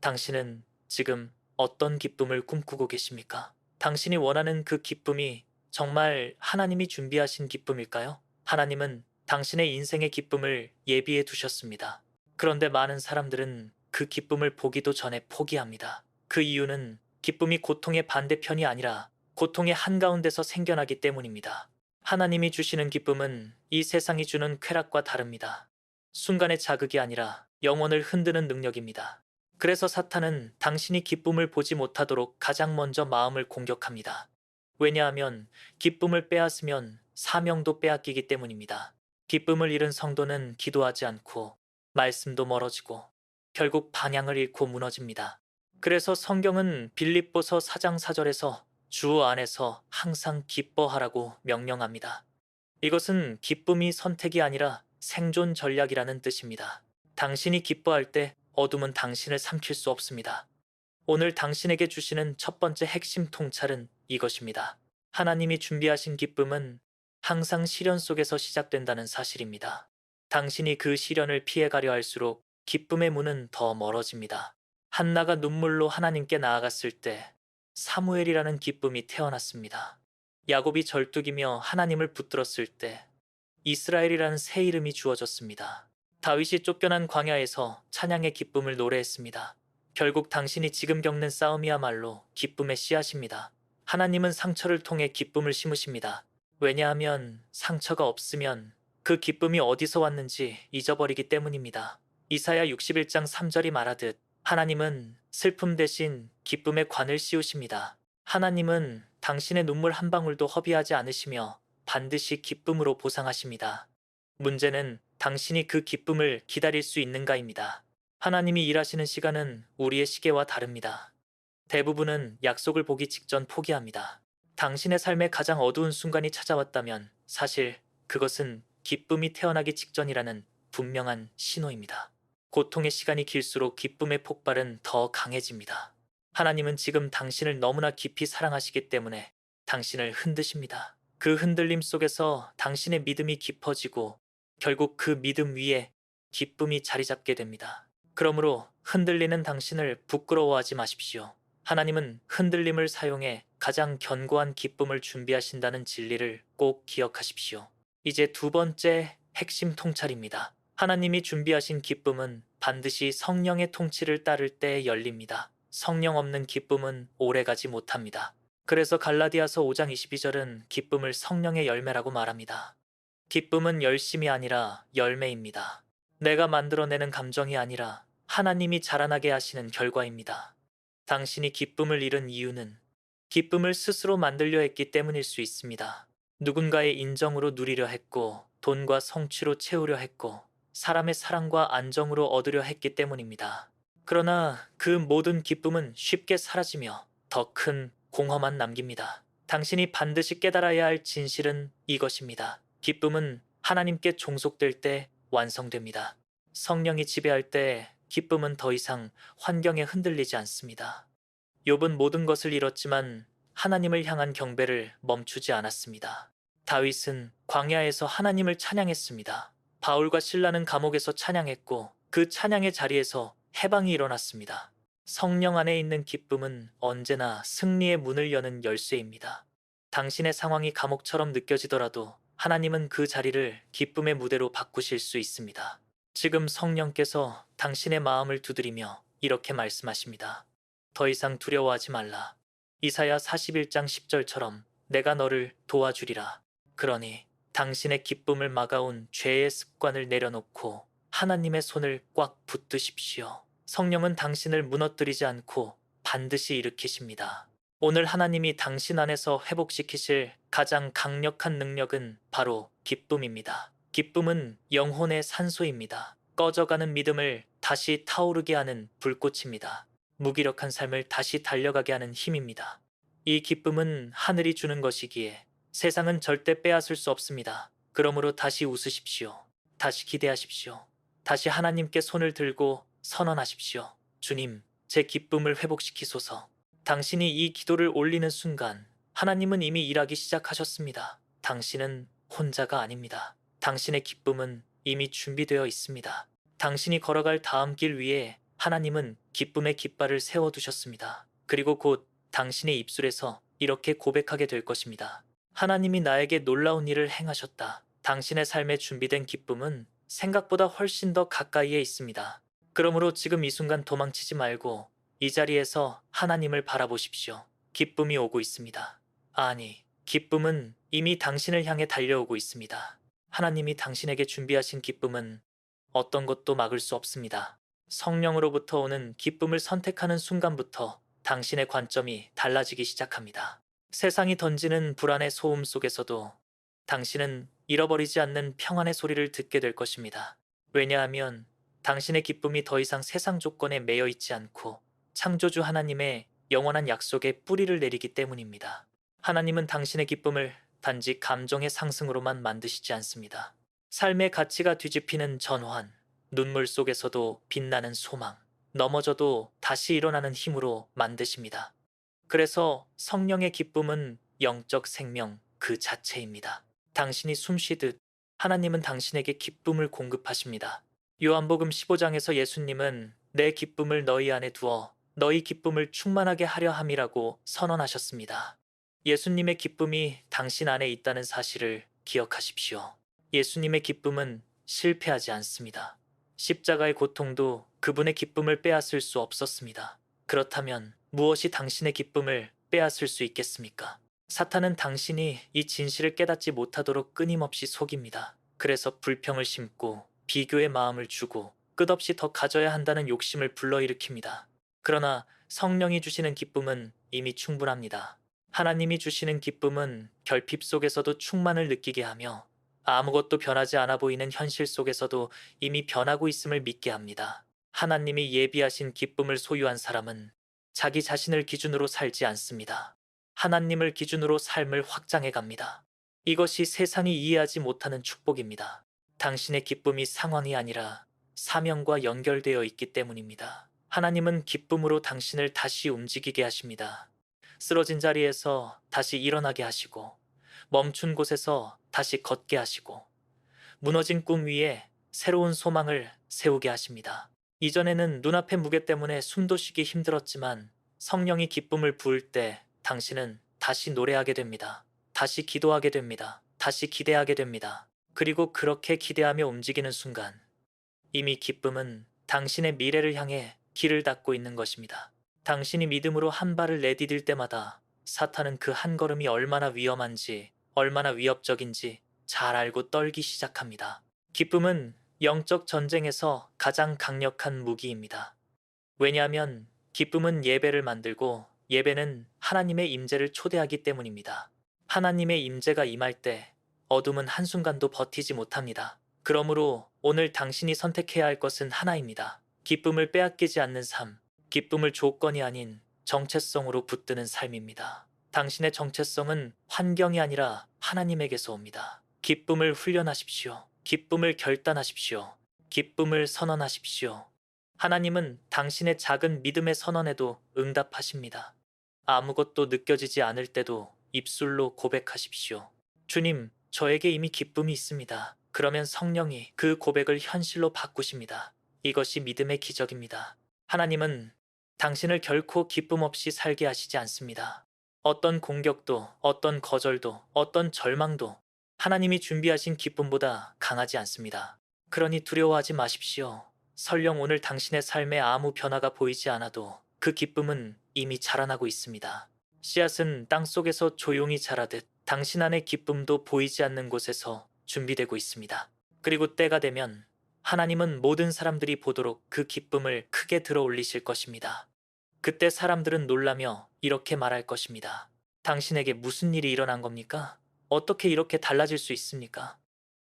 당신은 지금 어떤 기쁨을 꿈꾸고 계십니까? 당신이 원하는 그 기쁨이 정말 하나님이 준비하신 기쁨일까요? 하나님은 당신의 인생의 기쁨을 예비해 두셨습니다. 그런데 많은 사람들은 그 기쁨을 보기도 전에 포기합니다. 그 이유는 기쁨이 고통의 반대편이 아니라 고통의 한가운데서 생겨나기 때문입니다. 하나님이 주시는 기쁨은 이 세상이 주는 쾌락과 다릅니다. 순간의 자극이 아니라 영혼을 흔드는 능력입니다. 그래서 사탄은 당신이 기쁨을 보지 못하도록 가장 먼저 마음을 공격합니다. 왜냐하면 기쁨을 빼앗으면 사명도 빼앗기기 때문입니다. 기쁨을 잃은 성도는 기도하지 않고 말씀도 멀어지고 결국 방향을 잃고 무너집니다. 그래서 성경은 빌립보서 4장 4절에서 주 안에서 항상 기뻐하라고 명령합니다. 이것은 기쁨이 선택이 아니라 생존 전략이라는 뜻입니다. 당신이 기뻐할 때 어둠은 당신을 삼킬 수 없습니다. 오늘 당신에게 주시는 첫 번째 핵심 통찰은 이것입니다. 하나님이 준비하신 기쁨은 항상 시련 속에서 시작된다는 사실입니다. 당신이 그 시련을 피해가려 할수록 기쁨의 문은 더 멀어집니다. 한나가 눈물로 하나님께 나아갔을 때 사무엘이라는 기쁨이 태어났습니다. 야곱이 절뚝이며 하나님을 붙들었을 때 이스라엘이라는 새 이름이 주어졌습니다. 다윗이 쫓겨난 광야에서 찬양의 기쁨을 노래했습니다. 결국 당신이 지금 겪는 싸움이야말로 기쁨의 씨앗입니다. 하나님은 상처를 통해 기쁨을 심으십니다. 왜냐하면 상처가 없으면 그 기쁨이 어디서 왔는지 잊어버리기 때문입니다. 이사야 61장 3절이 말하듯 하나님은 슬픔 대신 기쁨의 관을 씌우십니다. 하나님은 당신의 눈물 한 방울도 허비하지 않으시며 반드시 기쁨으로 보상하십니다. 문제는 당신이 그 기쁨을 기다릴 수 있는가입니다. 하나님이 일하시는 시간은 우리의 시계와 다릅니다. 대부분은 약속을 보기 직전 포기합니다. 당신의 삶에 가장 어두운 순간이 찾아왔다면 사실 그것은 기쁨이 태어나기 직전이라는 분명한 신호입니다. 고통의 시간이 길수록 기쁨의 폭발은 더 강해집니다. 하나님은 지금 당신을 너무나 깊이 사랑하시기 때문에 당신을 흔드십니다. 그 흔들림 속에서 당신의 믿음이 깊어지고 결국 그 믿음 위에 기쁨이 자리 잡게 됩니다. 그러므로 흔들리는 당신을 부끄러워하지 마십시오. 하나님은 흔들림을 사용해 가장 견고한 기쁨을 준비하신다는 진리를 꼭 기억하십시오. 이제 두 번째 핵심 통찰입니다. 하나님이 준비하신 기쁨은 반드시 성령의 통치를 따를 때 열립니다. 성령 없는 기쁨은 오래가지 못합니다. 그래서 갈라디아서 5장 22절은 기쁨을 성령의 열매라고 말합니다. 기쁨은 열심이 아니라 열매입니다. 내가 만들어내는 감정이 아니라 하나님이 자라나게 하시는 결과입니다. 당신이 기쁨을 잃은 이유는 기쁨을 스스로 만들려 했기 때문일 수 있습니다. 누군가의 인정으로 누리려 했고, 돈과 성취로 채우려 했고, 사람의 사랑과 안정으로 얻으려 했기 때문입니다. 그러나 그 모든 기쁨은 쉽게 사라지며 더 큰 공허만 남깁니다. 당신이 반드시 깨달아야 할 진실은 이것입니다. 기쁨은 하나님께 종속될 때 완성됩니다. 성령이 지배할 때 기쁨은 더 이상 환경에 흔들리지 않습니다. 욥은 모든 것을 잃었지만 하나님을 향한 경배를 멈추지 않았습니다. 다윗은 광야에서 하나님을 찬양했습니다. 바울과 실라는 감옥에서 찬양했고 그 찬양의 자리에서 해방이 일어났습니다. 성령 안에 있는 기쁨은 언제나 승리의 문을 여는 열쇠입니다. 당신의 상황이 감옥처럼 느껴지더라도 하나님은 그 자리를 기쁨의 무대로 바꾸실 수 있습니다. 지금 성령께서 당신의 마음을 두드리며 이렇게 말씀하십니다. 더 이상 두려워하지 말라. 이사야 41장 10절처럼 내가 너를 도와주리라. 그러니 당신의 기쁨을 막아온 죄의 습관을 내려놓고 하나님의 손을 꽉 붙드십시오. 성령은 당신을 무너뜨리지 않고 반드시 일으키십니다. 오늘 하나님이 당신 안에서 회복시키실 가장 강력한 능력은 바로 기쁨입니다. 기쁨은 영혼의 산소입니다. 꺼져가는 믿음을 다시 타오르게 하는 불꽃입니다. 무기력한 삶을 다시 달려가게 하는 힘입니다. 이 기쁨은 하늘이 주는 것이기에 세상은 절대 빼앗을 수 없습니다. 그러므로 다시 웃으십시오. 다시 기대하십시오. 다시 하나님께 손을 들고 선언하십시오. 주님, 제 기쁨을 회복시키소서. 당신이 이 기도를 올리는 순간 하나님은 이미 일하기 시작하셨습니다. 당신은 혼자가 아닙니다. 당신의 기쁨은 이미 준비되어 있습니다. 당신이 걸어갈 다음 길 위에 하나님은 기쁨의 깃발을 세워두셨습니다. 그리고 곧 당신의 입술에서 이렇게 고백하게 될 것입니다. 하나님이 나에게 놀라운 일을 행하셨다. 당신의 삶에 준비된 기쁨은 생각보다 훨씬 더 가까이에 있습니다. 그러므로 지금 이 순간 도망치지 말고 이 자리에서 하나님을 바라보십시오. 기쁨이 오고 있습니다. 아니, 기쁨은 이미 당신을 향해 달려오고 있습니다. 하나님이 당신에게 준비하신 기쁨은 어떤 것도 막을 수 없습니다. 성령으로부터 오는 기쁨을 선택하는 순간부터 당신의 관점이 달라지기 시작합니다. 세상이 던지는 불안의 소음 속에서도 당신은 잃어버리지 않는 평안의 소리를 듣게 될 것입니다. 왜냐하면 당신의 기쁨이 더 이상 세상 조건에 매여 있지 않고 창조주 하나님의 영원한 약속에 뿌리를 내리기 때문입니다. 하나님은 당신의 기쁨을 단지 감정의 상승으로만 만드시지 않습니다. 삶의 가치가 뒤집히는 전환, 눈물 속에서도 빛나는 소망, 넘어져도 다시 일어나는 힘으로 만드십니다. 그래서 성령의 기쁨은 영적 생명 그 자체입니다. 당신이 숨 쉬듯 하나님은 당신에게 기쁨을 공급하십니다. 요한복음 15장에서 예수님은 내 기쁨을 너희 안에 두어 너희 기쁨을 충만하게 하려 함이라고 선언하셨습니다. 예수님의 기쁨이 당신 안에 있다는 사실을 기억하십시오. 예수님의 기쁨은 실패하지 않습니다. 십자가의 고통도 그분의 기쁨을 빼앗을 수 없었습니다. 그렇다면 무엇이 당신의 기쁨을 빼앗을 수 있겠습니까? 사탄은 당신이 이 진실을 깨닫지 못하도록 끊임없이 속입니다. 그래서 불평을 심고 비교의 마음을 주고 끝없이 더 가져야 한다는 욕심을 불러일으킵니다. 그러나 성령이 주시는 기쁨은 이미 충분합니다. 하나님이 주시는 기쁨은 결핍 속에서도 충만을 느끼게 하며 아무것도 변하지 않아 보이는 현실 속에서도 이미 변하고 있음을 믿게 합니다. 하나님이 예비하신 기쁨을 소유한 사람은 자기 자신을 기준으로 살지 않습니다. 하나님을 기준으로 삶을 확장해 갑니다. 이것이 세상이 이해하지 못하는 축복입니다. 당신의 기쁨이 상황이 아니라 사명과 연결되어 있기 때문입니다. 하나님은 기쁨으로 당신을 다시 움직이게 하십니다. 쓰러진 자리에서 다시 일어나게 하시고 멈춘 곳에서 다시 걷게 하시고 무너진 꿈 위에 새로운 소망을 세우게 하십니다. 이전에는 눈앞의 무게 때문에 숨도 쉬기 힘들었지만 성령이 기쁨을 부을 때 당신은 다시 노래하게 됩니다. 다시 기도하게 됩니다. 다시 기대하게 됩니다. 그리고 그렇게 기대하며 움직이는 순간 이미 기쁨은 당신의 미래를 향해 길을 닫고 있는 것입니다. 당신이 믿음으로 한 발을 내디딜 때마다 사탄은 그 한 걸음이 얼마나 위험한지, 얼마나 위협적인지 잘 알고 떨기 시작합니다. 기쁨은 영적 전쟁에서 가장 강력한 무기입니다. 왜냐하면 기쁨은 예배를 만들고 예배는 하나님의 임재를 초대하기 때문입니다. 하나님의 임재가 임할 때 어둠은 한순간도 버티지 못합니다. 그러므로 오늘 당신이 선택해야 할 것은 하나입니다. 기쁨을 빼앗기지 않는 삶, 기쁨을 조건이 아닌 정체성으로 붙드는 삶입니다. 당신의 정체성은 환경이 아니라 하나님에게서 옵니다. 기쁨을 훈련하십시오. 기쁨을 결단하십시오. 기쁨을 선언하십시오. 하나님은 당신의 작은 믿음의 선언에도 응답하십니다. 아무것도 느껴지지 않을 때도 입술로 고백하십시오. 주님, 저에게 이미 기쁨이 있습니다. 그러면 성령이 그 고백을 현실로 바꾸십니다. 이것이 믿음의 기적입니다. 하나님은 당신을 결코 기쁨 없이 살게 하시지 않습니다. 어떤 공격도, 어떤 거절도, 어떤 절망도 하나님이 준비하신 기쁨보다 강하지 않습니다. 그러니 두려워하지 마십시오. 설령 오늘 당신의 삶에 아무 변화가 보이지 않아도 그 기쁨은 이미 자라나고 있습니다. 씨앗은 땅속에서 조용히 자라듯 당신 안의 기쁨도 보이지 않는 곳에서 준비되고 있습니다. 그리고 때가 되면 하나님은 모든 사람들이 보도록 그 기쁨을 크게 들어 올리실 것입니다. 그때 사람들은 놀라며 이렇게 말할 것입니다. 당신에게 무슨 일이 일어난 겁니까? 어떻게 이렇게 달라질 수 있습니까?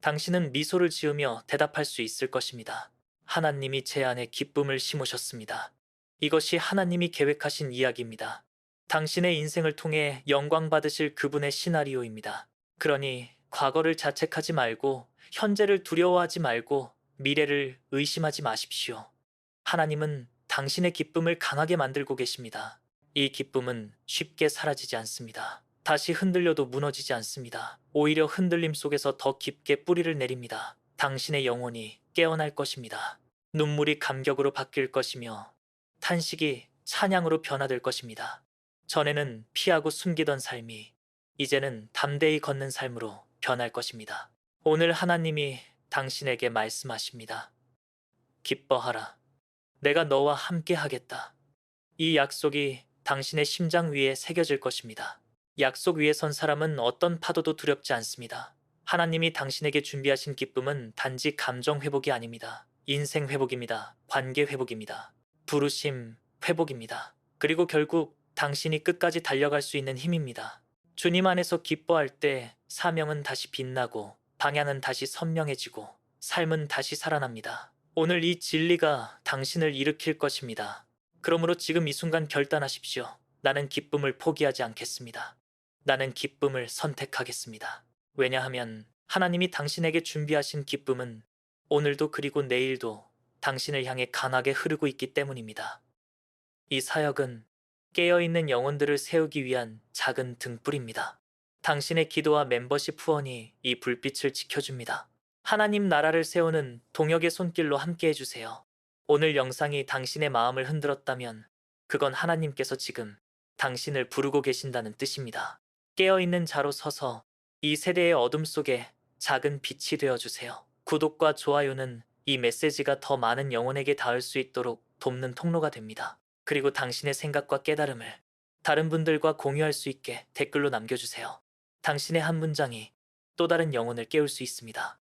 당신은 미소를 지으며 대답할 수 있을 것입니다. 하나님이 제 안에 기쁨을 심으셨습니다. 이것이 하나님이 계획하신 이야기입니다. 당신의 인생을 통해 영광 받으실 그분의 시나리오입니다. 그러니 과거를 자책하지 말고 현재를 두려워하지 말고 미래를 의심하지 마십시오. 하나님은 당신의 기쁨을 강하게 만들고 계십니다. 이 기쁨은 쉽게 사라지지 않습니다. 다시 흔들려도 무너지지 않습니다. 오히려 흔들림 속에서 더 깊게 뿌리를 내립니다. 당신의 영혼이 깨어날 것입니다. 눈물이 감격으로 바뀔 것이며 탄식이 찬양으로 변화될 것입니다. 전에는 피하고 숨기던 삶이 이제는 담대히 걷는 삶으로 변할 것입니다. 오늘 하나님이 당신에게 말씀하십니다. 기뻐하라. 내가 너와 함께 하겠다. 이 약속이 당신의 심장 위에 새겨질 것입니다. 약속 위에 선 사람은 어떤 파도도 두렵지 않습니다. 하나님이 당신에게 준비하신 기쁨은 단지 감정 회복이 아닙니다. 인생 회복입니다. 관계 회복입니다. 부르심 회복입니다. 그리고 결국 당신이 끝까지 달려갈 수 있는 힘입니다. 주님 안에서 기뻐할 때 사명은 다시 빛나고 방향은 다시 선명해지고 삶은 다시 살아납니다. 오늘 이 진리가 당신을 일으킬 것입니다. 그러므로 지금 이 순간 결단하십시오. 나는 기쁨을 포기하지 않겠습니다. 나는 기쁨을 선택하겠습니다. 왜냐하면 하나님이 당신에게 준비하신 기쁨은 오늘도 그리고 내일도 당신을 향해 강하게 흐르고 있기 때문입니다. 이 사역은 깨어있는 영혼들을 세우기 위한 작은 등불입니다. 당신의 기도와 멤버십 후원이 이 불빛을 지켜줍니다. 하나님 나라를 세우는 동역의 손길로 함께 해주세요. 오늘 영상이 당신의 마음을 흔들었다면 그건 하나님께서 지금 당신을 부르고 계신다는 뜻입니다. 깨어있는 자로 서서 이 세대의 어둠 속에 작은 빛이 되어주세요. 구독과 좋아요는 이 메시지가 더 많은 영혼에게 닿을 수 있도록 돕는 통로가 됩니다. 그리고 당신의 생각과 깨달음을 다른 분들과 공유할 수 있게 댓글로 남겨주세요. 당신의 한 문장이 또 다른 영혼을 깨울 수 있습니다.